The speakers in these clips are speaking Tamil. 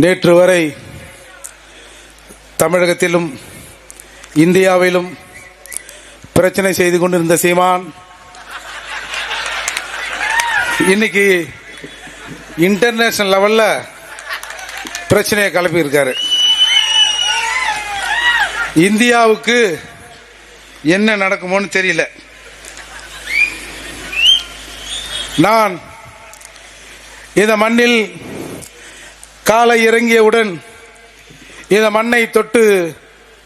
நேற்று வரை தமிழகத்திலும் இந்தியாவிலும் பிரச்சனை செய்து கொண்டிருந்த சீமான் இன்னைக்கு இன்டர்நேஷனல் லெவல்ல பிரச்சனையை கிளப்பி இருக்காரு. இந்தியாவுக்கு என்ன நடக்குமோன்னு தெரியல. நான் இந்த மண்ணில் காலை இறங்கியவுடன் இந்த மண்ணை தொட்டு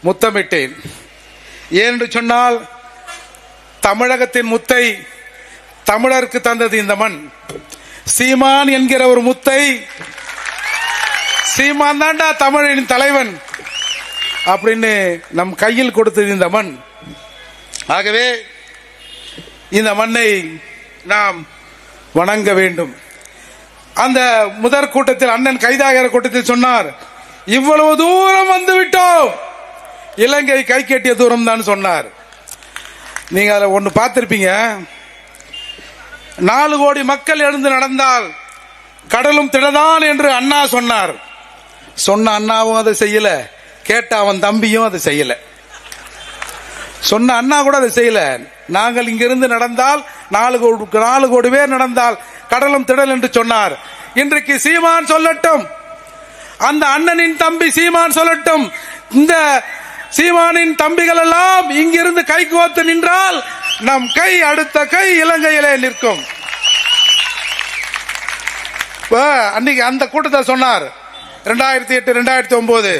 முத்தமிட்டேன். ஏனென்று சொன்னால் தமிழகத்தின் முத்தை தமிழருக்கு தந்தது இந்த மண். சீமான் என்கிற ஒரு முத்தை, சீமான் தாண்டா தமிழின் தலைவன் அப்படின்னு நம் கையில் கொடுத்தது இந்த மண். ஆகவே இந்த மண்ணை நாம் வணங்க வேண்டும். அந்த முதற் கூட்டத்தில் அண்ணன் கைதாகிற கூட்டத்தில் சொன்னார், இவ்வளவு தூரம் வந்து விட்டோம், இலங்கை கை கட்டிய தூரம் தான் சொன்னார். நீங்க அதில் ஒன்று பார்த்திருப்பீங்க, 4 கோடி மக்கள் எழுந்து நடந்தால் கடலும் திடதான் என்று அண்ணா சொன்னார். சொன்ன அண்ணாவும் அதை செய்யல, கேட்ட அவன் தம்பியும் அதை செய்யல. சொன்ன அண்ணா கூட அதை செய்யல. நாங்கள் இங்கிருந்து நடந்தால் 4 கோடி பேர் நடந்தால் கடலும் திடல் என்று சொன்னார். இன்றைக்கு சீமான் சொல்லட்டும், அந்த அண்ணனின் தம்பி சீமான் சொல்லட்டும், இந்த சீமானின் தம்பிகள் எல்லாம் இங்கிருந்து கை கோத்து நின்றால் நம் கை அடுத்த கை இலங்கையிலே நிற்கும். அன்னைக்கு அந்த கூட்டத்தை சொன்னார், 2008 2009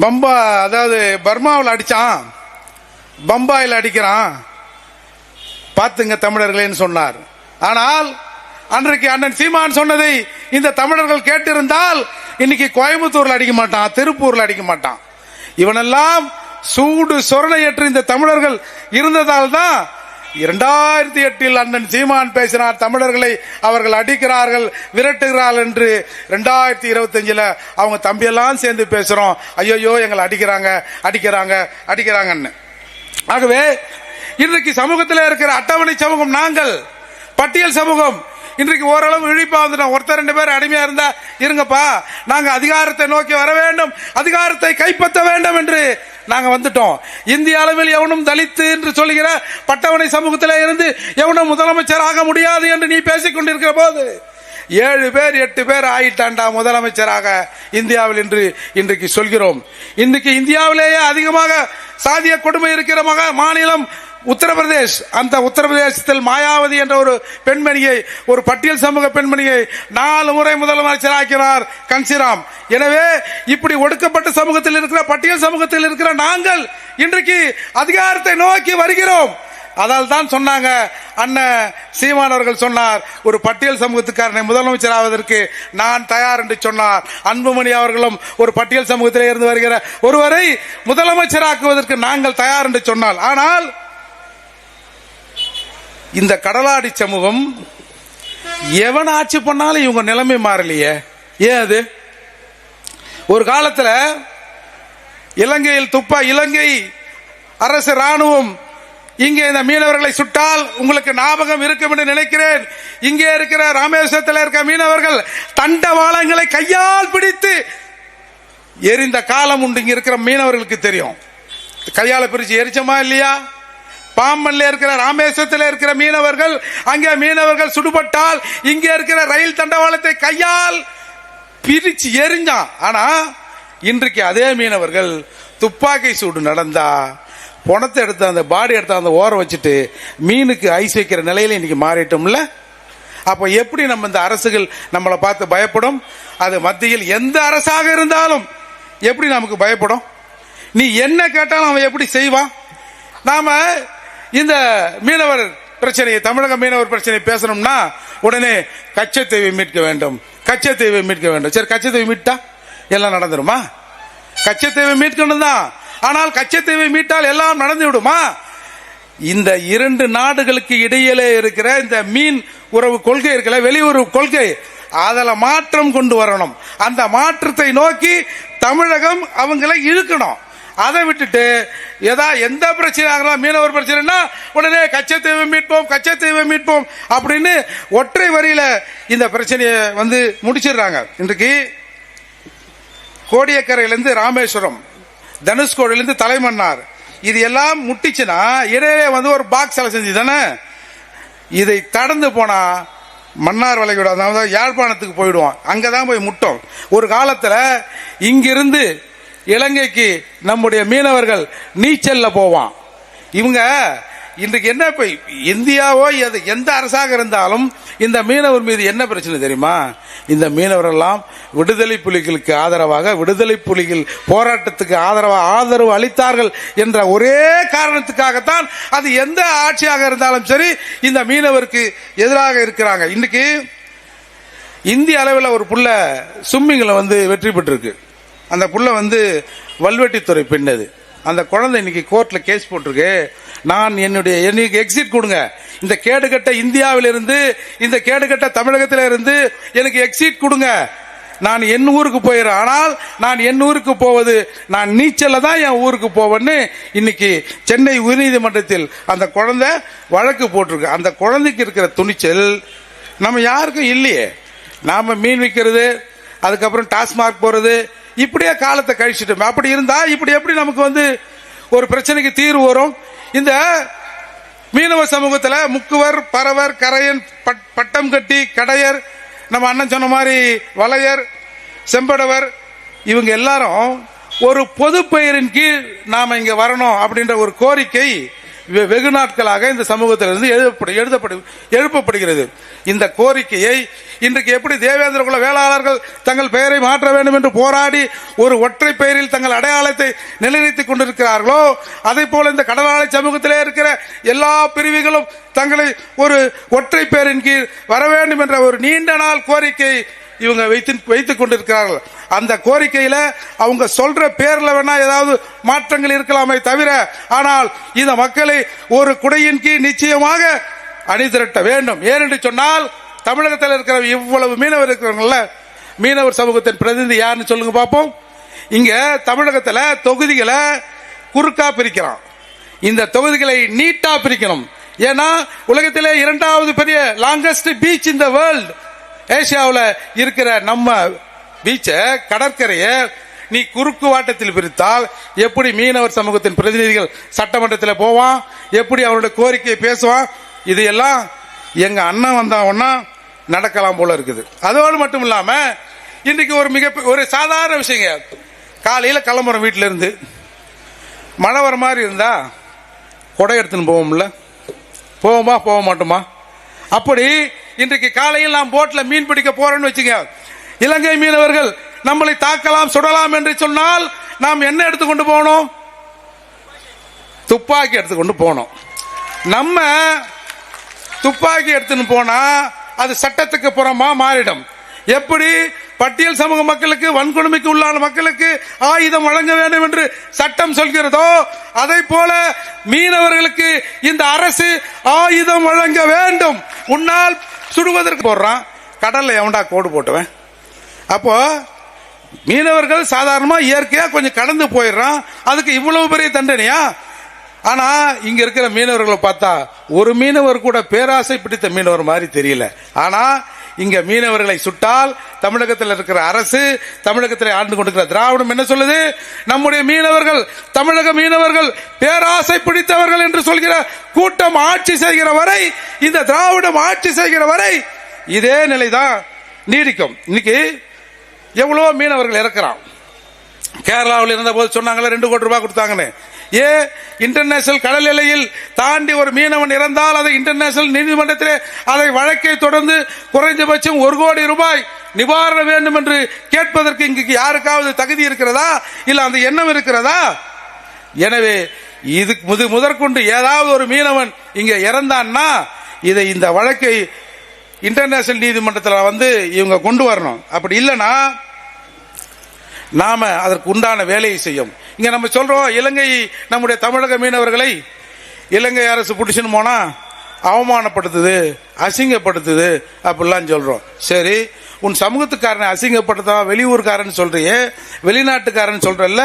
பம்பா, அதாவது பர்மாவில் அடிச்சான், பம்பாயில் அடிக்கிறான், பார்த்துங்க தமிழர்களேன்னு சொன்னார். ஆனால் அன்றைக்கு அண்ணன் சீமான் சொன்னதை இந்த தமிழர்கள் கேட்டிருந்தால் இன்னைக்கு கோயம்புத்தூர்ல அடிக்க மாட்டான், திருப்பூர்ல அடிக்க மாட்டான். இவனெல்லாம் சூடு சொரணையற்று இந்த தமிழர்கள் இருந்ததால் தான் 2008 அண்ணன் சீமான் பேசினார், தமிழர்களை அவர்கள் அடிக்கிறார்கள் விரட்டுகிறார்கள் என்று. 2025 அவங்க தம்பியெல்லாம் சேர்ந்து பேசுறோம், ஐயோ எங்களை அடிக்கிறாங்க அடிக்கிறாங்க அடிக்கிறாங்கன்னு. ஆகவே இன்றைக்கு சமூகத்தில் இருக்கிற அட்டவணை சமூகம், நாங்கள் பட்டியல் சமூகம் இன்றைக்கு ஓரளவு விழிப்பா வந்துட்டோம். ஒருத்தர் 2 பேர் அடிமையா இருந்தா இருங்கப்பா, நாங்க அதிகாரத்தை நோக்கி வர வேண்டும், அதிகாரத்தை கைப்பற்ற வேண்டும் என்று நாங்க வந்துட்டோம். இந்திய அளவில் எவனும் தலித்து என்று சொல்லுகிற பட்டவணை சமூகத்தில் இருந்து எவனும் முதலமைச்சர் ஆக முடியாது என்று நீ பேசிக் கொண்டிருக்கிற போது 7 பேர் 8 பேர் ஆயிட்டாண்டா முதலமைச்சராக இந்தியாவில் என்று இன்றைக்கு சொல்கிறோம். இன்றைக்கு இந்தியாவிலேயே அதிகமாக சாதிய கொடுமை இருக்கிற மாநிலம் உத்தரப்பிரதேஷ். அந்த உத்தரப்பிரதேசத்தில் மாயாவதி என்ற ஒரு பெண்மணியை, ஒரு பட்டியல் சமூக பெண்மணியை 4 முறை முதலமைச்சர் ஆக்கிறார் கன்சிராம். எனவே இப்படி ஒடுக்கப்பட்ட சமூகத்தில் இருக்கிற பட்டியல் சமூகத்தில் இருக்கிற நாங்கள் இன்றைக்கு அதிகாரத்தை நோக்கி வருகிறோம். அதால் தான் சொன்னாங்க, அண்ணன் சீமான் அவர்கள் சொன்னார், ஒரு பட்டியல் சமூகத்துக்காரனை முதலமைச்சர் ஆவதற்கு நான் தயார் என்று சொன்னார். அன்புமணி அவர்களும் ஒரு பட்டியல் சமூகத்திலே இருந்து வருகிற ஒருவரை முதலமைச்சராக்குவதற்கு நாங்கள் தயார் என்று சொன்னால், ஆனால் இந்த கடலாடி சமூகம் எவன் ஆட்சி பண்ணாலும் இவங்க நிலைமை மாறலையே. ஏன்? அது ஒரு காலத்தில் இலங்கையில் இலங்கை அரசு ராணுவம் இங்கே இந்த மீனவர்களை சுட்டால் உங்களுக்கு ஞாபகம் இருக்கும் என்று நினைக்கிறேன். இங்கே இருக்கிற ராமேஸ்வரத்தில் இருக்கிற மீனவர்கள் தண்டவாளங்களை கையால் பிடித்து எரிந்த காலம் உண்டு. இங்க இருக்கிற மீனவர்களுக்கு தெரியும், கையால பிரிச்சு எரிச்சமா இல்லையா? பாம்பன்ல இருக்கிற ராமேஸ்வரத்தில் இருக்கிற மீனவர்கள், அங்கே மீனவர்கள் சுடுபட்டால் இங்கே இருக்கிற ரயில் தண்டவாளத்தை கையால் பிரிச்சு எரிஞ்சான். ஆனா இன்றைக்கு அதே மீனவர்கள் துப்பாக்கி சூடு நடந்தா பணத்தை எடுத்து அந்த பாடி எடுத்து அந்த ஓரம் வச்சுட்டு மீனுக்கு ஐஸ் வைக்கிற நிலையில இன்னைக்கு மாறிட்டோம்ல. அப்ப எப்படி நம்ம இந்த அரசுகள் நம்மளை பார்த்து பயப்படும்? அது மத்தியில் எந்த அரசாக இருந்தாலும் எப்படி நமக்கு பயப்படும்? நீ என்ன கேட்டாலும் அவன் எப்படி செய்வான்? நாம இந்த மீனவர் பிரச்சனையை, தமிழக மீனவர் பிரச்சனை பேசணும்னா உடனே கச்சத்தீவை மீட்க வேண்டும், கச்சத்தீவை மீட்க வேண்டும். சரி, கச்சத்தீவை மீட்டா எல்லாம் நடந்துருமா? கச்சத்தீவை மீட்கணும் தான், ஆனால் கச்சத்தீவை மீட்டால் எல்லாம் நடந்து விடுமா? இந்த 2 நாடுகளுக்கு இடையிலே இருக்கிற இந்த மீன் உறவு கொள்கை இருக்கல, வெளியுறவு கொள்கை, அதில் மாற்றம் கொண்டு வரணும். அந்த மாற்றத்தை நோக்கி தமிழகம் அவங்களை இழுக்கணும். அதை விட்டுட்டு எந்த பிரச்சனை ஆகலாம், மீனவர் பிரச்சனைனா உடனே கச்சத்தீவை மீட்போம் கச்சத்தீவை மீட்போம் அப்படின்னு ஒற்றை வரியில இந்த பிரச்சனையை முடிச்சிடுறாங்க. இன்றைக்கு கோடியக்கரையிலிருந்து ராமேஸ்வரம், தனுஷ்கோடியிலிருந்து தலைமன்னார், இது எல்லாம் முட்டிச்சுன்னா இடையே ஒரு பாக்ஸ் எல்லாம் செஞ்சு தானே. இதை கடந்து போனா மன்னார் வளைகுடா, அதாவது யாழ்ப்பாணத்துக்கு போயிடுவோம், அங்கதான் போய் முட்டும். ஒரு காலத்துல இங்கிருந்து இலங்கைக்கு நம்முடைய மீனவர்கள் நீச்சல்ல போவான். இவங்க இன்றைக்கு என்ன, இப்ப இந்தியாவோ எந்த அரசாக இருந்தாலும் இந்த மீனவர் மீது என்ன பிரச்சனை தெரியுமா? இந்த மீனவர்கள் எல்லாம் விடுதலை புலிகளுக்கு ஆதரவாக, விடுதலை புலிகள் போராட்டத்துக்கு ஆதரவு அளித்தார்கள் என்ற ஒரே காரணத்துக்காகத்தான் அது எந்த ஆட்சியாக இருந்தாலும் சரி இந்த மீனவருக்கு எதிராக இருக்கிறாங்க. இன்னைக்கு இந்திய அளவில் ஒரு புள்ள ஸ்விம்மிங்ல வெற்றி பெற்றிருக்கு. அந்த புள்ள வல்வெட்டித்துறை பெண். அது அந்த குழந்தை இன்னைக்கு கோர்ட்ல கேஸ் போட்டிருக்கு. நான் எனக்கு எக்ஸிட் கொடுங்க, இந்த கேடுகட்ட இந்தியாவிலிருந்து, இந்த கேடுகட்ட தமிழகத்திலிருந்து எனக்கு எக்ஸிட் கொடுங்க, நான் என் ஊருக்கு போயிடுறேன். ஆனால் நான் என் ஊருக்கு போவது, நான் நீச்சல்ல தான் என் ஊருக்கு போவேன்னு இன்னைக்கு சென்னை உயர்நீதிமன்றத்தில் அந்த குழந்தை வழக்கு போட்டிருக்கு. அந்த குழந்தைக்கு இருக்கிற துணிச்சல் நம்ம யாருக்கும் இல்லையே. நாம மீன் விற்கிறது, அதுக்கப்புறம் டாஸ்மாக் போறது, இப்படியே காலத்தை கழிச்சிட்டோம். அப்படி இருந்தா இப்படி எப்படி நமக்கு ஒரு பிரச்சனைக்கு தீர்வு வரும்? இந்த மீனவ சமூகத்தில் முக்குவர், பறவர், கரையன், பட்டம் கட்டி, கடையர், நம்ம அண்ணன் சொன்ன மாதிரி வளையர், செம்படவர், இவங்க எல்லாரும் ஒரு பொது பெயரின் கீழ் நாம இங்க வரணும் அப்படின்ற ஒரு கோரிக்கை வெகு நாட்களாக இந்த சமூகத்திலிருந்து எழுப்பப்படுகிறது. இந்த கோரிக்கையை இன்றைக்கு எப்படி தேவேந்திர குல வேளாளர்கள் தங்கள் பெயரை மாற்ற வேண்டும் என்று போராடி ஒரு ஒற்றை பெயரில் தங்கள் அடையாளத்தை நிலைநிறுத்திக் கொண்டிருக்கிறார்களோ, அதை போல இந்த கடலாளை சமூகத்திலே இருக்கிற எல்லா பிரிவுகளும் தங்களை ஒரு ஒற்றை பெயரின் கீழ் வர வேண்டும் என்ற ஒரு நீண்ட நாள் கோரிக்கை இவங்க வைத்துக் கொண்டிருக்கிறார்கள். அந்த கோரிக்கையில அவங்க சொல்ற பேர்ல வேணா ஏதாவது மாற்றங்கள் இருக்கலாமே தவிர, ஆனால் இந்த மக்களை ஒரு குடையின் கீழ் நிச்சயமாக அணிதிரட்ட வேண்டும். ஏனென்று சொன்னால் தமிழகத்தில் இருக்கிற இவ்வளவு மீனவர் இருக்கிறவங்கள, மீனவர் சமூகத்தின் பிரதிநிதி யாருன்னு சொல்லுங்க பார்ப்போம். இங்க தமிழகத்தில் தொகுதிகளை குறுக்கா பிரிக்கிறான். இந்த தொகுதிகளை நீட்டா பிரிக்கணும். ஏன்னா உலகத்திலே இரண்டாவது பெரிய லாங்கஸ்ட் பீச் இந்த வேர்ல்ட், ஏசியாவில் இருக்கிற நம்ம பீச்ச, கடற்கரையை நீ குறுக்கு வாட்டத்தில் பிரித்தால் எப்படி மீனவர் சமூகத்தின் பிரதிநிதிகள் சட்டமன்றத்தில் போவான், எப்படி அவருடைய கோரிக்கையை பேசுவான்? இது எல்லாம் எங்க அண்ணன் வந்தா நடக்கலாம் போல இருக்குது. அதோடு மட்டும் இல்லாம இன்னைக்கு ஒரு சாதாரண விஷயங்க, காலையில கிளம்புறோம் வீட்டில இருந்து, மழை வர மாதிரி இருந்தா கொடை எடுத்துன்னு போவோம்ல, போவோமா போக மாட்டோமா? அப்படி இன்றைக்கு காலையில் நாம் போட்ல மீன் பிடிக்க போறோம்னு வச்சுங்க, இலங்கை மீனவர்கள் நம்மளை தாக்கலாம் சுடலாம் என்று சொன்னால் நாம் என்ன எடுத்துக்கொண்டு போகணும்? துப்பாக்கி எடுத்துக்கொண்டு போனோம். நம்ம துப்பாக்கி எடுத்துன்னு போனா அது சட்டத்துக்கு புறமா மாறிடும். எப்படி பட்டியல் சமூக மக்களுக்கு, வன்கொடுமைக்கு உள்ளான மக்களுக்கு ஆயுதம் வழங்க வேண்டும் என்று சட்டம் சொல்கிறதோ, அதை போல மீனவர்களுக்கு இந்த அரசு ஆயுதம் வழங்க வேண்டும். உன்னால் சுடுவதற்கு போடுறான், கடல்ல எவன்டா கோடு போட்டுவேன். அப்போ மீனவர்கள் சாதாரணமா இயற்கையா கொஞ்சம் கடந்து போயிடுறான், அதுக்கு இவ்வளவு பெரிய தண்டனையா? ஆனா இங்க இருக்கிற மீனவர்களை பார்த்தா ஒரு மீனவர் கூட பேராசை பிடித்த மீனவர் மாதிரி தெரியல. ஆனா இங்க மீனவர்களை சுட்டால் தமிழகத்தில் இருக்கிற அரசு, தமிழகத்தில் ஆண்டு கொண்டிருக்கிற திராவிடம் என்ன சொல்லுது? நம்முடைய மீனவர்கள், தமிழக மீனவர்கள் பேராசை பிடித்தவர்கள் என்று சொல்கிற கூட்டம் ஆட்சி செய்கிற வரை, இந்த திராவிடம் ஆட்சி செய்கிற வரை இதே நிலைதான் நீடிக்கும். இன்னைக்கு எவ்வளவோ மீனவர்கள் இறக்கிறான். கேரளாவில் இருந்த போது சொன்னாங்களே 2 கோடி ரூபாய் கொடுத்தாங்கன்னு. இன்டர்நேஷனல் கடல் எல்லையில் தாண்டி ஒரு மீனவன் இறந்தால் அதை இன்டர்நேஷனல் நீதிமன்றத்திலே அதை வழக்கை தொடர்ந்து குறைந்தபட்சம் 1 கோடி ரூபாய் நிவாரணம் வேண்டும் என்று கேட்பதற்கு இங்கு யாருக்காவது தகுதி இருக்கிறதா? இல்ல அந்த எண்ணம் இருக்கிறதா? எனவே இது முதற்கொண்டு ஏதாவது ஒரு மீனவன் இங்க இறந்தான்னா இதை இந்த வழக்கை இன்டர்நேஷனல் நீதிமன்றத்தில் இவங்க கொண்டு வரணும். அப்படி இல்லைன்னா நாம அதற்கு உண்டான வேலையை செய்யும். இங்க நம்ம சொல்றோம், இலங்கை நம்முடைய தமிழக மீனவர்களை இலங்கை அரசு பிடிச்சுன்னு போனா அவமானப்படுத்துது, அசிங்கப்படுத்துது அப்படிலாம் சொல்றோம். சரி, உன் சமூகத்துக்காரனை அசிங்கப்படுத்தா வெளியூர்காரன் சொல்றியே, வெளிநாட்டுக்காரன் சொல்றல்ல,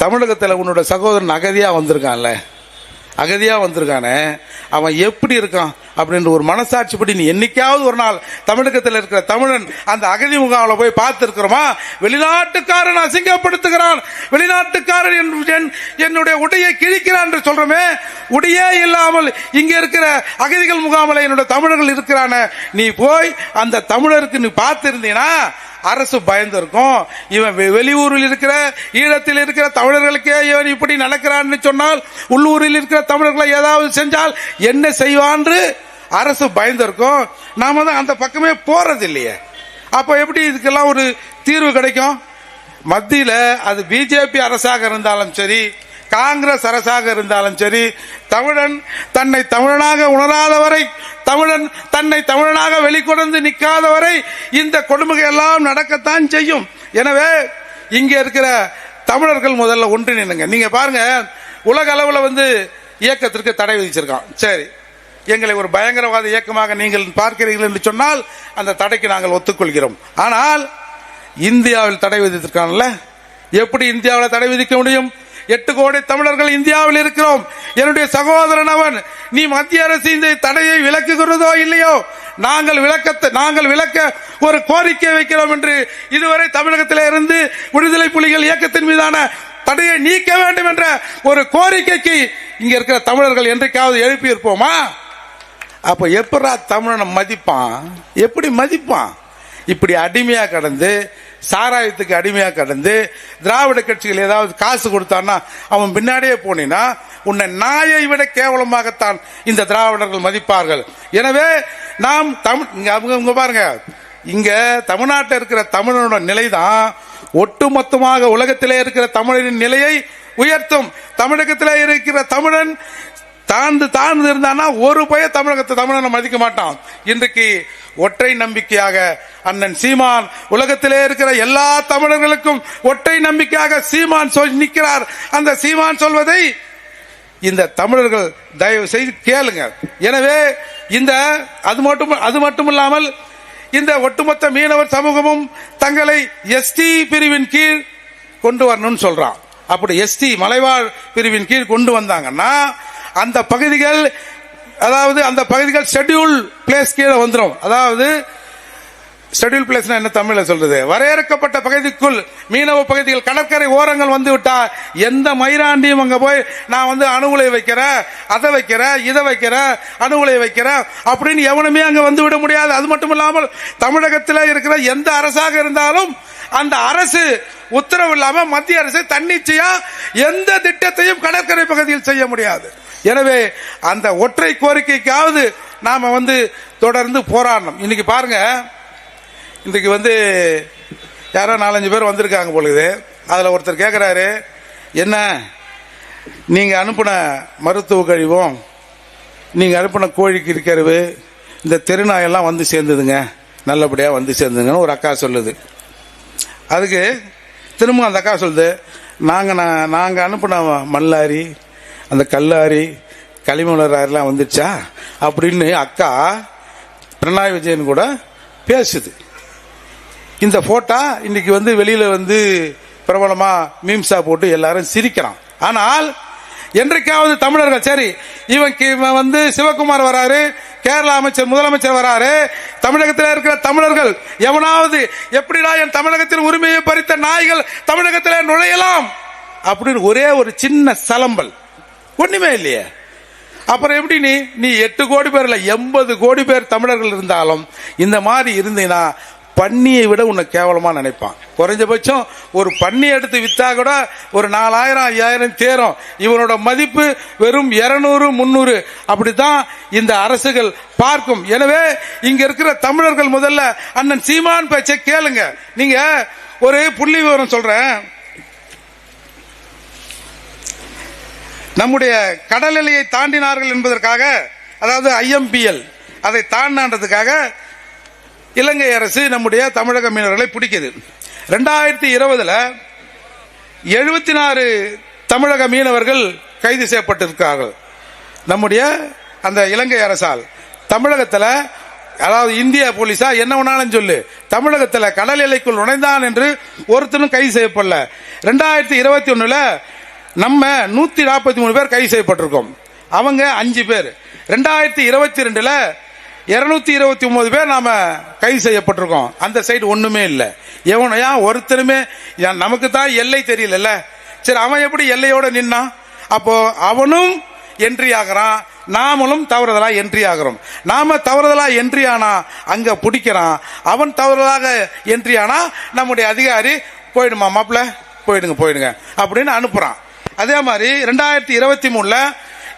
தமிழகத்தில் உன்னோட சகோதரன் அகதியா வந்திருக்கான்ல, அகதியா வந்திருக்கானே, அவன் எப்படி இருக்கான் அப்படின்ற ஒரு மனசாட்சிப்படி நீ என்னைக்காவது ஒரு நாள் தமிழகத்தில் இருக்கிற தமிழன் அந்த அகதி முகாமில் போய் பார்த்திருக்கிறோமா? வெளிநாட்டுக்காரன் அசிங்கப்படுத்துகிறான், வெளிநாட்டுக்காரன் என்னுடைய உடையை கிழிக்கிறான் என்று சொல்றோமே, உடையே இல்லாமல் இங்க இருக்கிற அகதிகள் முகாமில் என்னுடைய தமிழர்கள் இருக்கிறான, நீ போய் அந்த தமிழருக்கு நீ பார்த்திருந்தீனா அரசு பயந்து இருக்கும். இவன் வெளியூரில் இருக்கிற ஈழத்தில் இருக்கிற தமிழர்களுக்கே இவன் இப்படி நடக்கிறான்னு சொன்னால் உள்ளூரில் இருக்கிற தமிழர்களை ஏதாவது செஞ்சால் என்ன செய்வான்னு அரசு பயந்து இருக்கும். நாம தான் அந்த பக்கமே போறது இல்லையே. அப்ப எப்படி இதுக்கெல்லாம் ஒரு தீர்வு கிடைக்கும்? மத்தியில அது பிஜேபி அரசாக இருந்தாலும் சரி, காங்கிரஸ் அரசாக இருந்தாலும் சரி, தமிழன் தன்னை தமிழனாக உணராத வரை, தமிழன் தன்னை தமிழனாக வெளிக்கொண்டு நிற்காத வரை இந்த கொடுமைகள் எல்லாம் நடக்கத்தான் செய்யும். எனவே இங்க இருக்கிற தமிழர்கள் முதல்ல ஒன்றிணைங்க. நீங்க பாருங்க, உலக அளவில் இயக்கத்திற்கு தடை விதிச்சிருக்கான். சரி, எங்களை ஒரு பயங்கரவாத இயக்கமாக நீங்கள் பார்க்கிறீர்கள் என்று சொன்னால் அந்த தடைக்கு நாங்கள் ஒத்துக்கொள்கிறோம். ஆனால் இந்தியாவில் தடை விதித்திருக்கான்ல, எப்படி இந்தியாவில் தடை விதிக்க முடியும்? 8 கோடி தமிழர்கள் இந்தியாவில் இருக்கிறோம். என்னுடைய சகோதரன் அவன், நீ மத்திய அரசு இந்த தடையை விலக்குகிறதோ இல்லையோ, நாங்கள் விளக்க ஒரு கோரிக்கை வைக்கிறோம் என்று இதுவரை தமிழகத்தில் இருந்து விடுதலை புலிகள் இயக்கத்தின் மீதான தடையை நீக்க வேண்டும் என்ற ஒரு கோரிக்கைக்கு இங்க இருக்கிற தமிழர்கள் என்றைக்காவது எழுப்பி இருப்போமா? அப்ப எப்படா தமிழனை மதிப்பான்? எப்படி மதிப்பான்? இப்படி அடிமையா கடந்து, சாராயத்துக்கு அடிமையா கடந்து, திராவிட கட்சிகள் ஏதாவது காசு கொடுத்தான்னா அவன் பின்னாடியே போனீங்கன்னா உன்னை நாயை விட கேவலமாகத்தான் இந்த திராவிடர்கள் மதிப்பார்கள். எனவே நாம் அவங்க பாருங்க, இங்க தமிழ்நாட்டில் இருக்கிற தமிழனோட நிலைதான் ஒட்டுமொத்தமாக உலகத்திலே இருக்கிற தமிழரின் நிலையை உயர்த்தும். தமிழகத்திலே இருக்கிற தமிழன் தாழ்ந்து இருந்தானா ஒரு பய தமிழனை மதிக்க மாட்டான். இன்றைக்கு ஒற்றை நம்பிக்கையாக அண்ணன் சீமான் உலகத்திலே இருக்கிற எல்லா தமிழர்களுக்கும் ஒற்றை நம்பிக்கையாக சீமான் நிற்கிறார். அந்த சீமான் சொல்வதை இந்த தமிழர்கள் தயவு செய்து கேளுங்க. எனவே அது மட்டுமில்லாமல் இந்த ஒட்டுமொத்த மீனவர் சமூகமும் தங்களை எஸ்டி பிரிவின் கீழ் கொண்டு வரணும்னு சொல்றான். அப்படி எஸ்டி மலைவாழ் பிரிவின் கீழ் கொண்டு வந்தாங்கன்னா அந்த பகுதிகள், அதாவது அந்த பகுதிகள் ஷெட்யூல் பிளேஸ் கீழே வந்துடும். அதாவது ஷெட்யூல் பிளேஸ் என்ன தமிழ்ல சொல்றது? வரையறுக்கப்பட்ட பகுதிக்குள் மீனவ பகுதிகள் கடற்கரை ஓரங்கள் வந்து விட்டா எந்த மயிராண்டியும் அங்க போய் நான் அணு உலை வைக்கிறேன், அதை வைக்கிறேன், இதை வைக்கிறேன், அணு உலை வைக்கிறேன் அப்படின்னு எவனுமே அங்க வந்து விட முடியாது. அது மட்டும் இல்லாமல் தமிழகத்தில் இருக்கிற எந்த அரசாக இருந்தாலும் அந்த அரசு உத்தரவு இல்லாம மத்திய அரசு தன்னிச்சையா எந்த திட்டத்தையும் கடற்கரை பகுதியில் செய்ய முடியாது. எனவே அந்த ஒற்றை கோரிக்கைக்காவது நாம தொடர்ந்து போராடணும். இன்னைக்கு பாருங்க, இன்றைக்கு யாரோ 4-5 பேர் வந்திருக்காங்க பொழுது. அதுல ஒருத்தர் கேட்கிறாரு, என்ன நீங்க அனுப்பின மருத்துவ கழிவும், நீங்க அனுப்பின கோழிக்கு இருக்கிறவு, இந்த தெருநாயெல்லாம் சேர்ந்ததுங்க, நல்லபடியா சேர்ந்ததுங்கன்னு ஒரு அக்கா சொல்லுது. அதுக்கு திரும்ப அந்த அக்கா சொல்லுது, நாங்க அனுப்பின மல்லாரி, அந்த கல்லாரி, களிமலர்லாம் வந்துச்சா அப்படின்னு அக்கா பினராயி விஜயன் கூட பேசுது. இந்த போட்டோ இன்னைக்கு வெளியில பிரபலமா மீம்ஸா போட்டு எல்லாரும் சிரிக்கிறான். ஆனால் என்றைக்காவது தமிழர்கள், சரி இவன் சிவகுமார் வராரு, கேரள அமைச்சர் முதலமைச்சர் வராரு, தமிழகத்தில் இருக்கிற தமிழர்கள் எவனாவது எப்படிடா என் தமிழகத்தில் உரிமையை பறித்த நாய்கள் தமிழகத்தில் நுழையலாம் அப்படின்னு ஒரே ஒரு சின்ன சலம்பல், ஒண்ணுமே இல்லையே. அப்புறம் எப்படி நீ 8 கோடி பேர் இல்ல 80 கோடி பேர் தமிழர்கள் இருந்தாலும் இந்த மாதிரி இருந்தீங்கன்னா பன்னியை விட உன்னை கேவலமா நினைப்பான். குறைஞ்சபட்சம் ஒரு பன்னி எடுத்து வித்தா கூட ஒரு 4000-5000 தேரும். இவனோட மதிப்பு வெறும் 200-300 அப்படித்தான் இந்த அரசுகள் பார்க்கும். எனவே இங்க இருக்கிற தமிழர்கள் முதல்ல அண்ணன் சீமான் பேச்சை கேளுங்க. நீங்க ஒரு புள்ளி விவரம் சொல்றேன். நம்முடைய கடல் எல்லையை தாண்டினார்கள் என்பதற்காக, அதாவது IMPL அதை தாண்டினதுக்காக இலங்கை அரசு நம்முடைய தமிழக மீனவர்களை பிடிக்குது. 2020 74 தமிழக மீனவர்கள் கைது செய்யப்பட்டிருக்கிறார்கள் நம்முடைய அந்த இலங்கை அரசால். தமிழகத்தில், அதாவது இந்திய போலீஸா என்ன வேணாலும் சொல்லு, தமிழகத்தில் கடல் எல்லைக்குள் நுழைந்தான் என்று ஒருத்தரும் கைது செய்யப்படல. 2021 நம்ம 143 பேர் கைது செய்யப்பட்டிருக்கோம். அவங்க 5 பேர். 2022 229 பேர் நாம கைது செய்யப்பட்டிருக்கோம். அந்த சைடு ஒண்ணுமே இல்லை. எவனையா ஒருத்தருமே நமக்கு தான் எல்லை தெரியல. சரி, அவன் எப்படி எல்லையோட நின்னான்? அப்போ அவனும் என்ட்ரி ஆகிறான், நாமளும் தவறுதலா என்ட்ரி ஆகிறோம். நாம தவறுதலா என்ட்ரி ஆனா அங்க பிடிக்கிறான், அவன் தவறுதலாக என்ட்ரி ஆனா நம்முடைய அதிகாரி போயிடுமா மாப்பிள்ள போயிடுங்க அப்படின்னு அனுப்புறான். அதே மாதிரி 2023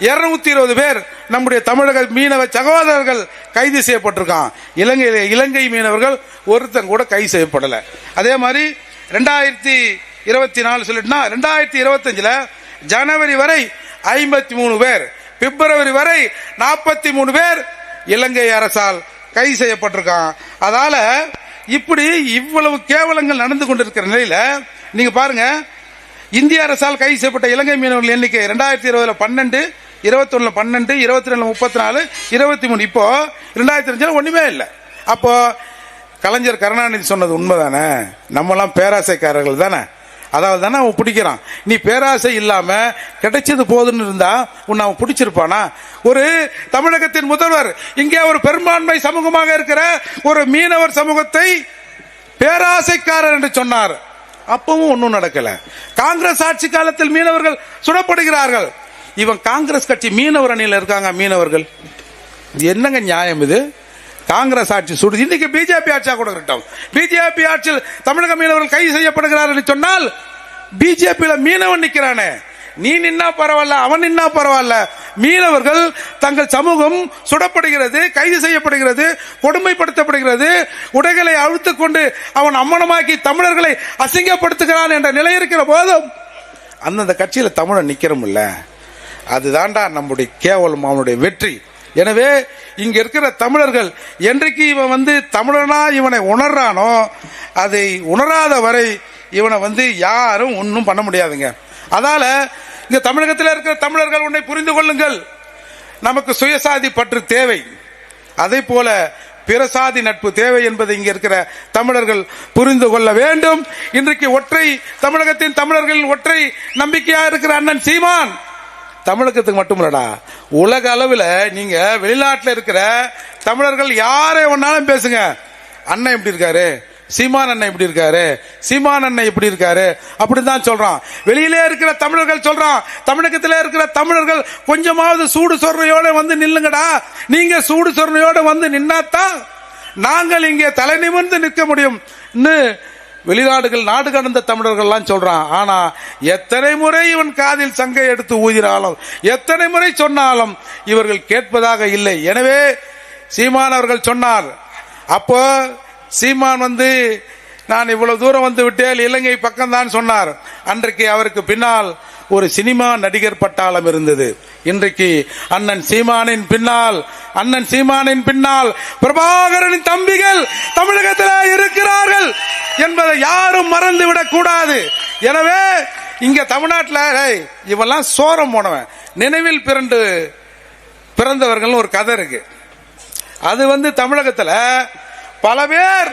220 பேர் நம்முடைய தமிழக மீனவ சகோதரர்கள் கைது செய்யப்பட்டிருக்கான். இலங்கை மீனவர்கள் ஒருத்தன் கூட கைது செய்யப்படல. அதே மாதிரி 2024 சொல்லிட்டுனா 2025 ஜனவரி வரை 53 பேர், பிப்ரவரி வரை 43 பேர் இலங்கை அரசால் கைது செய்யப்பட்டிருக்கான். அதால இப்படி இவ்வளவு கேவலங்கள் நடந்து கொண்டிருக்கிற நிலையில நீங்க பாருங்க, இந்திய அரசால் கைது செய்யப்பட்ட இலங்கை மீனவர்கள் எண்ணிக்கை 2020 12, 21 12, 22 34, 23, இப்போ 2025 ஒண்ணுமே இல்லை. அப்போ கலைஞர் கருணாநிதி சொன்னது உண்மைதானே? நம்மலாம் பேராசைக்காரர்கள் தானே, அதாவது தானே அவன் பிடிக்கிறான். நீ பேராசை இல்லாம கிடைச்சது போதுன்னு இருந்தா உன்னை அவன் பிடிச்சிருப்பானா? ஒரு தமிழகத்தின் முதல்வர் இங்கே ஒரு பெரும்பான்மை சமூகமாக இருக்கிற ஒரு மீனவர் சமூகத்தை பேராசைக்காரர் என்று சொன்னார். அப்பவும் ஒன்னும் நடக்கல. காங்கிரஸ் ஆட்சி காலத்தில் மீனவர்கள் சுடப்படுகிறார்கள். இவன் காங்கிரஸ் கட்சி மீனவர் அணியில் இருக்காங்க. மீனவர்கள் என்னங்க நியாயம் இது? காங்கிரஸ் ஆட்சி சுடுது. இன்னைக்கு பிஜேபி ஆட்சியா கூட இருக்கட்டும், பிஜேபி ஆட்சியில் தமிழக மீனவர்கள் கைது செய்யப்படுகிறார் என்று சொன்னால் பிஜேபியில மீனவன் நிக்கிறானே, நீ நின்னா பரவாயில்ல, அவன் நின்னா பரவாயில்ல. மீனவர்கள் தங்கள் சமூகம் சுடப்படுகிறது, கைது செய்யப்படுகிறது, கொடுமைப்படுத்தப்படுகிறது, உடைகளை அழுத்துக் கொண்டு அவன் அம்மனமாக்கி தமிழர்களை அசிங்கப்படுத்துகிறான் என்ற நிலை இருக்கிற போதும் அந்தந்த கட்சியில தமிழன் நிக்கிறோம்ல, அதுதான்டா நம்முடைய கேவலம், அவனுடைய வெற்றி. எனவே இங்க இருக்கிற தமிழர்கள் என்றைக்கு இவன் தமிழனா இவனை உணர்றானோ, அதை உணராத வரை இவனை யாரும் ஒன்னும் பண்ண முடியாதுங்க. அதால இங்க தமிழகத்தில் இருக்கிற தமிழர்கள் உன்னை புரிந்து கொள்ளுங்கள். நமக்கு சுயசாதி பற்று தேவை, அதே போல பிறசாதி நட்பு தேவை என்பதை இங்க இருக்கிற தமிழர்கள் புரிந்து கொள்ள வேண்டும். இன்றைக்கு ஒற்றை தமிழகத்தின் தமிழர்களின் ஒற்றை நம்பிக்கையா இருக்கிற அண்ணன் சீமான் தமிழகத்துக்கு மட்டுமல்லடா, உலக அளவில் நீங்க வெளிநாட்டில் இருக்கிற தமிழர்கள் யாரை வேணாலும் பேசுங்க, அண்ணன் எப்படி இருக்காரு, சீமான் அண்ணன் எப்படி இருக்காரு, சீமான் அண்ணன் எப்படி இருக்காரு அப்படிதான் சொல்றான். வெளியிலே இருக்கிற தமிழர்கள் சொல்றான், தமிழகத்தில் இருக்கிற தமிழர்கள் கொஞ்சமாவது சூடு சொர்ணையோட நில்லுங்கடா. நீங்க சூடு சொர்ணையோட நின்னாத்தான் நாங்கள் இங்கே தலை நிமிர்ந்து நிற்க முடியும். வெளிநாடுகள் நாடு கடந்த தமிழர்கள் சொல்றான். ஆனா எத்தனை முறை இவன் காதில் சங்கை எடுத்து ஊதினாலும், எத்தனை முறை சொன்னாலும் இவர்கள் கேட்பதாக இல்லை. எனவே சீமான் அவர்கள் சொன்னார். அப்போ சீமான் நான் இவ்வளவு தூரம் விட்டேன், இலங்கை பக்கம் தான் சொன்னார். அன்றைக்கு அவருக்கு பின்னால் ஒரு சினிமா நடிகர் பட்டாளம் இருந்தது. இன்றைக்கு அண்ணன் சீமானின் பின்னால் பிரபாகரனின் தம்பிகள் தமிழகத்தில் இருக்கிறார்கள் என்பதை யாரும் மறந்துவிடக் கூடாது. எனவே இங்க தமிழ்நாட்டில் இவெல்லாம் சோரம் போனவன், நினைவில் பிறந்தவர்கள் ஒரு கதை இருக்கு. அது தமிழகத்தில் பல பேர்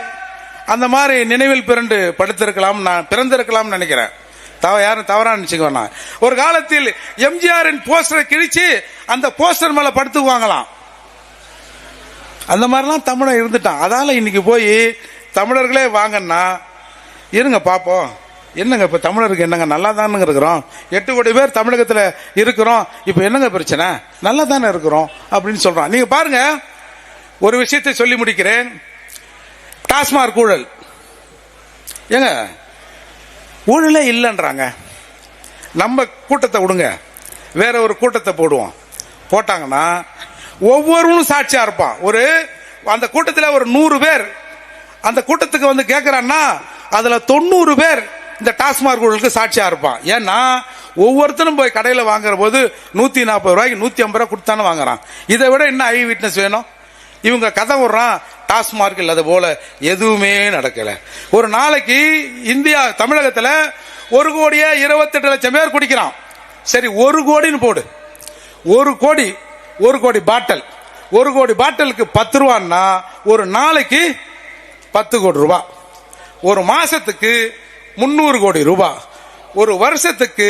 அந்த மாதிரி நினைவில் பிறந்திருக்கலாம் நினைக்கிறேன். யாரும் தவறா நினைச்சுக்க வேணாம். ஒரு காலத்தில் எம்ஜிஆரின் போஸ்டரை கிழிச்சு அந்த போஸ்டர் மேல படுத்துக்குவாங்களாம். அந்த மாதிரிலாம் தமிழன் இருந்துட்டான். அதால இன்னைக்கு போய் தமிழர்களே வாங்கன்னா இருங்க பாப்போம், என்னங்க இப்ப தமிழருக்கு என்னங்க நல்லா தானுங்க இருக்கிறோம், 8 கோடி பேர் தமிழகத்தில் இருக்கிறோம், இப்ப என்னங்க பிரச்சனை, நல்லா தானே இருக்கிறோம் அப்படின்னு சொல்றான். நீங்க பாருங்க, ஒரு விஷயத்தை சொல்லி முடிக்கிறேன். டாஸ்மாக் ஊழல், ஏங்க ஊழலே இல்லைன்றாங்க. நம்ம கூட்டத்தை விடுங்க, வேற ஒரு கூட்டத்தை போட்டாங்கன்னா ஒவ்வொருவனும் சாட்சியா இருப்பான். அந்த கூட்டத்தில் ஒரு 100 பேர் அந்த கூட்டத்துக்கு கேட்கிறான்னா அதுல 90 பேர் இந்த டாஸ்மாக் ஊழலுக்கு சாட்சியா இருப்பான். ஏன்னா ஒவ்வொருத்தரும் போய் கடையில் வாங்குற போது 140 ரூபாய்க்கு 150 ரூபாய் கொடுத்தானு வாங்குறான். இதை விட என்ன ஐ விட்னஸ் வேணும்? இவங்க கதை விடுறான், டாஸ்மாக் இல்லாத போல எதுவுமே நடக்கல. ஒரு நாளைக்கு தமிழகத்தில் 1,28,00,000 பேர் குடிக்கிறான். சரி, 1 கோடின்னு போடு, 1 கோடி பாட்டில், 1 கோடி பாட்டிலுக்கு 10 ரூபான்னா ஒரு நாளைக்கு 10 கோடி ரூபாய், ஒரு மாசத்துக்கு 300 கோடி ரூபாய், ஒரு வருஷத்துக்கு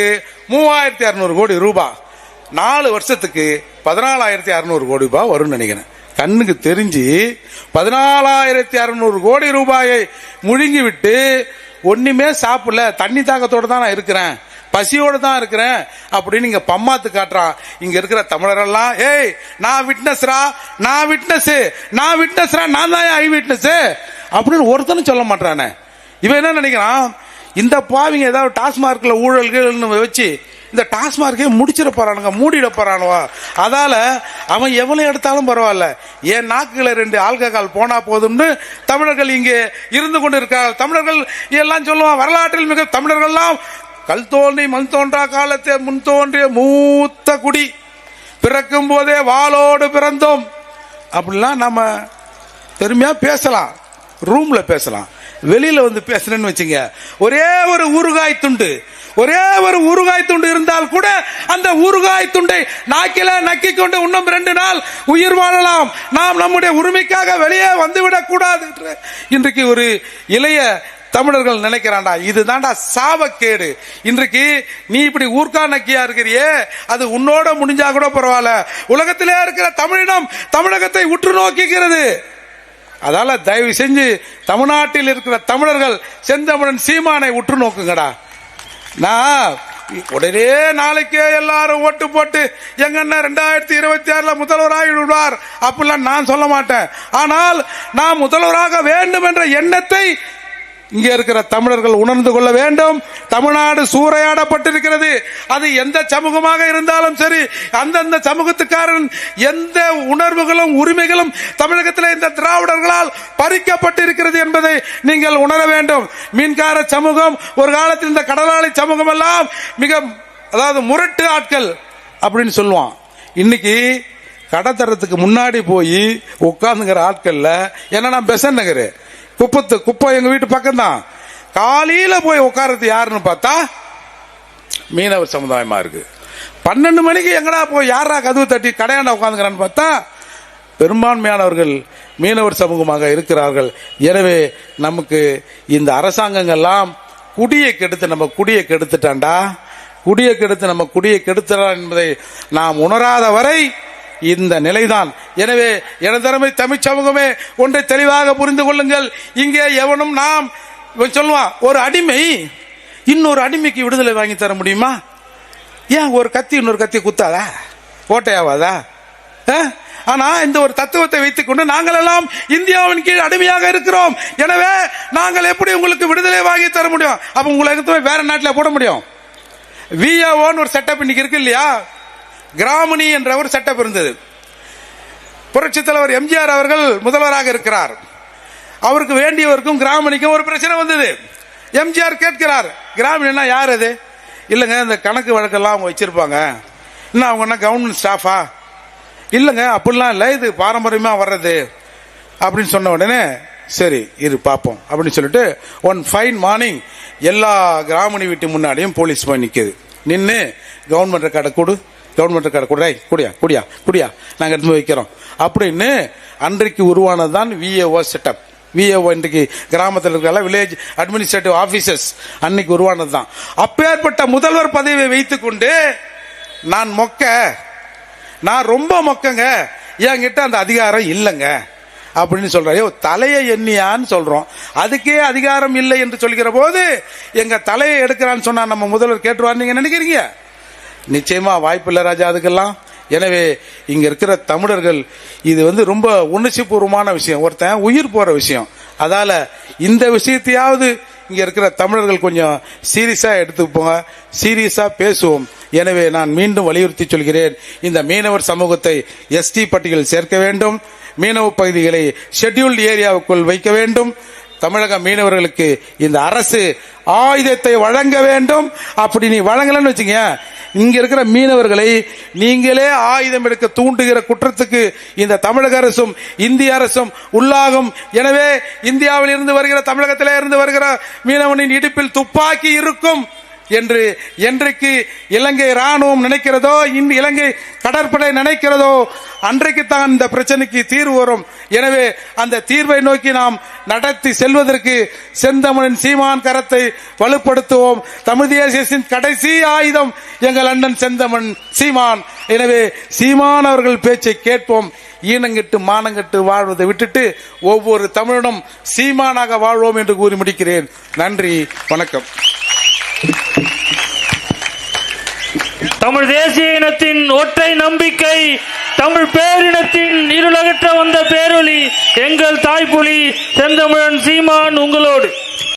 3,200 கோடி ரூபாய், 4 வருஷத்துக்கு 14,600 கோடி ரூபாய் வரும்னு நினைக்கிறேன். கண்ணுக்கு தெரிஞ்சு 14,600 கோடி ரூபாயை முழுங்கி விட்டு ஒண்ணுமே சாப்பிடல, தண்ணி தாக்கத்தோட தான் நான் இருக்கிறேன், பசியோடு தான் இருக்கிறேன் அப்படின்னு இங்க பம்மாத்து காட்டுறான். இங்க இருக்கிற தமிழரெல்லாம் ஏய் நான் விட்னஸ்ரா, நான் விட்னஸ், நான் விட்னஸ்ரா, நான் தான் ஐ விட்னஸ் அப்படின்னு ஒருத்தனும் சொல்ல மாட்டானே. இவன் என்ன நினைக்கிறான், இந்த பாவிங்க ஏதாவது டாஸ்மார்க்ல ஊழல்கள் வச்சு இந்த டாஸ்மார்க்கே முடிச்சிட போறானுங்க, மூடிட போறானுவா. அதால அவன் எவ்வளவு எடுத்தாலும் பரவாயில்ல, என் நாக்குல 2 ஆல்கஹால் போனா போதும்னு தமிழர்கள் இங்கே இருந்து கொண்டு இருக்கார்கள். தமிழர்கள் எல்லாம் சொல்லுவான், வரலாற்றில் மிக தமிழர்கள்லாம் கல் தோன்றி மண் தோன்றா காலத்தை முன் தோன்றிய மூத்த குடி, பிறக்கும் போதே வாளோடு பிறந்தோம் அப்படிலாம் நம்ம பெருமையா பேசலாம், ரூம்ல பேசலாம். வெளியில வந்து பேசுறேன்னு வச்சுங்க, ஒரே ஒரு ஊறுகாய் துண்டு, ஒரே ஒரு ஊறுகாய் துண்டு இருந்தால் கூட அந்த ஊறுகாய் துண்டை நாக்கில நக்கி கொண்டு இன்னும் 2 நாள் உயிர் வாழலாம், நாம் நம்முடைய உரிமைக்காக வெளியே வந்துவிடக் கூடாது இன்றைக்கு ஒரு இளைய தமிழர்கள் நினைக்கிறான்டா. இதுதான்டா சாபக்கேடு. இன்றைக்கு நீ இப்படி ஊர்க்கா நக்கியா இருக்கிறியே, அது உன்னோட முடிஞ்சா கூட பரவாயில்ல, உலகத்திலே இருக்கிற தமிழினம் தமிழகத்தை உற்று நோக்குகிறது. அதால தயவு செஞ்சு தமிழ்நாட்டில் இருக்கிற தமிழர்கள் செந்தமிழன் சீமானை உற்று நோக்குங்கடா. நான் உடனே நாளைக்கே எல்லாரும் ஓட்டு போட்டு எங்க 2026 முதல்வராகி விடுவார் அப்படிலாம் நான் சொல்ல மாட்டேன். ஆனால் நான் முதல்வராக வேண்டும் என்ற எண்ணத்தை இங்கே இருக்கிற தமிழர்கள் உணர்ந்து கொள்ள வேண்டும். தமிழ்நாடு சூறையாடப்பட்டிருக்கிறது. அது எந்த சமூகமாக இருந்தாலும் சரி, அந்தந்த சமூகத்துக்காரன் எந்த உணர்வுகளும் உரிமைகளும் தமிழகத்தில் இந்த திராவிடர்களால் பறிக்கப்பட்டிருக்கிறது என்பதை நீங்கள் உணர வேண்டும். மீன்கார சமூகம் ஒரு காலத்தில் இந்த கடலாளி சமூகம் எல்லாம் மிக அதாவது முரட்டு ஆட்கள் அப்படின்னு சொல்லுவான். இன்னைக்கு கடத்தரத்துக்கு முன்னாடி போய் உட்கார்ந்துங்கிற ஆட்கள்ல என்ன, நான் பெசன் நகர் குப்பை எங்க வீட்டு பக்கம் தான், காலையில போய் உட்கார்றது யாருன்னு பார்த்தா மீனவர் சமுதாயமா இருக்கு. 12 மணிக்கு எங்கடா போய் யாரா கதவு தட்டி கடையாண்ட உட்காந்துக்கிறான்னு பார்த்தா பெரும்பான்மையானவர்கள் மீனவர் சமூகமாக இருக்கிறார்கள். எனவே நமக்கு இந்த அரசாங்கங்கள்லாம் குடியை கெடுத்து நம்ம குடியை கெடுத்துட்டான்டா, குடியை கெடுத்து நம்ம குடியை கெடுத்துறான் என்பதை நாம் உணராத வரை இந்த நிலைதான். எனவே எனதரமை தமிழ் சமூகமே ஒன்றை தெளிவாக புரிந்து கொள்ளுங்கள். இங்கே எவனும் நாம் சொல்லுவான், ஒரு அடிமை இன்னொரு அடிமைக்கு விடுதலை வாங்கி தர முடியுமா? ஏன் ஒரு கத்தி இன்னொரு கத்தி குத்தாதா, ஓட்டையாவாதா? ஆனா இந்த ஒரு தத்துவத்தை வைத்துக் கொண்டு நாங்கள் எல்லாம் இந்தியாவின் கீழ் அடிமையாக இருக்கிறோம். எனவே நாங்கள் எப்படி உங்களுக்கு விடுதலை வாங்கி தர முடியும்? அப்ப உங்களுக்கு வேற நாட்டில் போட முடியும்? விஏஓன்னு ஒரு செட்டப் இன்னைக்கு இருக்கு இல்லையா? கிராமணி என்ற ஒரு சட்டம் இருந்தது. புரட்சி தலைவர் எம்ஜிஆர் அவர்கள் முதல்வராக இருக்கிறார். அவருக்கு வேண்டியவருக்கும் கிராமணிக்கும் ஒரு பிரச்சனை வந்தது. எம்ஜிஆர் கேட்கிறார், கிராமணினா யார் அது? இல்லங்க இந்த கணக்கு வழக்கெல்லாம் அவங்க வச்சிருப்பாங்க. என்ன அவங்க என்ன கவர்மெண்ட் ஸ்டாஃபா? இல்லங்க அப்படிலாம் இல்லை, இது பாரம்பரியமா வர்றது அப்படின்னு சொன்ன உடனே சரி இரு பாப்போம் அப்படின்னு சொல்லிட்டு ஒன் ஃபைன் மார்னிங் எல்லா கிராமணி வீட்டு முன்னாடியும் போலீஸ் போய் நிக்குது. நின்று கவர்மெண்ட் ரெக்கார்டை கொடு, கவர்மெண்ட் ரெக்கார்டு குடியா குடியா குடியா குடியா நாங்க எடுத்து வைக்கிறோம் அப்படின்னு அன்றைக்கு உருவானதுதான் விஏஓ செட்டப். விஏஓ இன்றைக்கு கிராமத்தில் இருக்கிற வில்லேஜ் அட்மினிஸ்ட்ரேட்டிவ் ஆபீசர்ஸ் அன்னைக்கு உருவானதுதான். அப்பேற்பட்ட முதல்வர் பதவியை வைத்துக் கொண்டு நான் மொக்க, நான் ரொம்ப மொக்கங்க, என்கிட்ட அந்த அதிகாரம் இல்லைங்க அப்படின்னு சொல்றாரு. தலையை எண்ணியான்னு சொல்றோம், அதுக்கே அதிகாரம் இல்லை என்று சொல்கிற போது எங்க தலையை எடுக்கிறான்னு சொன்னா நம்ம முதல்வர் கேட்டுருவார் நீங்க நினைக்கிறீங்க? நிச்சயமா வாய்ப்பு இல்லை ராஜா அதுக்கெல்லாம். எனவே இங்க இருக்கிற தமிழர்கள் இது ரொம்ப உணர்ச்சி பூர்வமான விஷயம், ஒருத்தன் உயிர் போற விஷயம். அதால இந்த விஷயத்தையாவது இங்க இருக்கிற தமிழர்கள் கொஞ்சம் சீரியஸா எடுத்துப்போங்க, சீரியஸா பேசுவோம். எனவே நான் மீண்டும் வலியுறுத்தி சொல்கிறேன், இந்த மீனவர் சமூகத்தை எஸ்டி பட்டியலில் சேர்க்க வேண்டும், மீனவ பகுதிகளை ஷெட்யூல்டு ஏரியாவுக்குள் வைக்க வேண்டும். தமிழக மீனவர்களுக்கு இந்த அரசு ஆயுதத்தை வழங்க வேண்டும். அப்படி நீ வழங்கலன்னு வச்சுங்க, இங்க இருக்கிற மீனவர்களை நீங்களே ஆயுதம் எடுக்க தூண்டுகிற குற்றத்துக்கு இந்த தமிழக அரசும் இந்திய அரசும் உள்ளாகும். எனவே இந்தியாவில் இருந்து வருகிற, தமிழகத்திலே இருந்து வருகிற மீனவனின் இடுப்பில் துப்பாக்கி இருக்கும். என்று என்றைக்கு இலங்கை ராணுவம் நினைக்கிறதோ, இலங்கை கடற்படை நினைக்கிறதோ, அன்றைக்கு தான் இந்த பிரச்சனைக்கு தீர்வு வரும். எனவே அந்த தீர்வை நோக்கி நாம் நடத்தி செல்வதற்கு செந்தமிழன் சீமான் கரத்தை வலுப்படுத்துவோம். தமிழ் தேசியத்தின் கடைசி ஆயுதம் எங்கள் அண்ணன் செந்தமிழன் சீமான். எனவே சீமான் அவர்கள் பேச்சை கேட்போம். ஈனங்கெட்டு மானங்கெட்டு வாழ்வதை விட்டுட்டு ஒவ்வொரு தமிழனும் சீமானாக வாழ்வோம் என்று கூறி முடிக்கிறேன். நன்றி, வணக்கம். தமிழ் தேசிய இனத்தின் ஒற்றை நம்பிக்கை, தமிழ் பேரினத்தின் இருளகற்ற வந்த பேரொளி எங்கள் தாய்ப்புலி செந்தமிழன் சீமான் உங்களோடு.